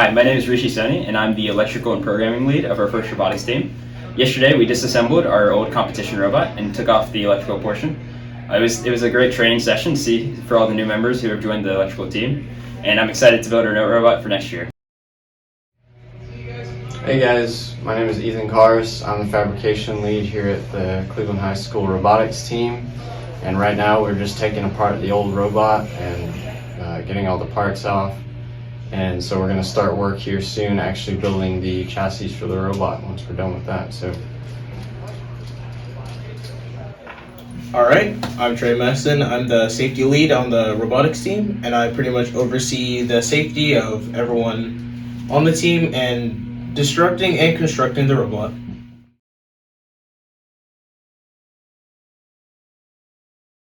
Hi, my name is Rishi Soni, and I'm the electrical and programming lead of our first robotics team. Yesterday, we disassembled our old competition robot and took off the electrical portion. It was a great training session to see for all the new members who have joined the electrical team, and I'm excited to build our note robot for next year. Hey guys, my name is Ethan Cars. I'm the fabrication lead here at the Cleveland High School robotics team, and right now we're just taking apart the old robot and getting all the parts off. And so we're going to start work here soon, actually building the chassis for the robot once we're done with that. Alright, I'm Trey Messon. I'm the safety lead on the robotics team, and I pretty much oversee the safety of everyone on the team and destructing and constructing the robot.